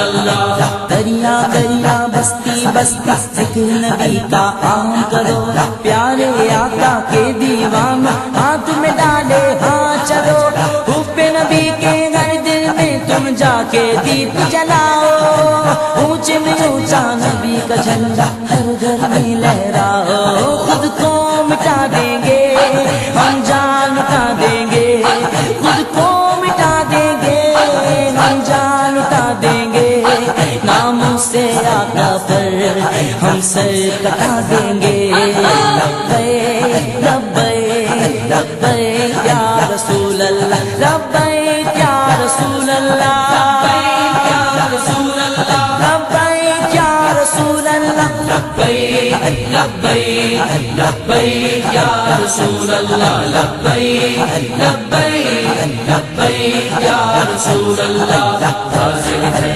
اللہ۔ دریا دریا بستی بستی ذکر نبی کا عام کرو، پیارے آقا کے دیوان ہاتھ میں ڈالے ہاں چلو، حب نبی کے گھر دل میں تم جا کے دیپ جلاؤ، اونچے میں اونچا نبی کا جھنڈا ہر گھر میں لہراؤ، خود کو مٹا دیں گے ہم جان اٹھا دیں گے، خود کو مٹا دیں گے ہم جان اٹھا دیں گے، ناموں سے آقا پر ہم سر کٹا دیں گے، لبیک لبیک لبیک یا رسول اللہ، لبیک یا رسول اللہ، لبیک یا رسول اللہ، لبیک یا رسول اللہ، لبیک لبیک لبیک یا رسول اللہ، لبیک لبیک لبیک یا رسول اللہ، حاضر ہے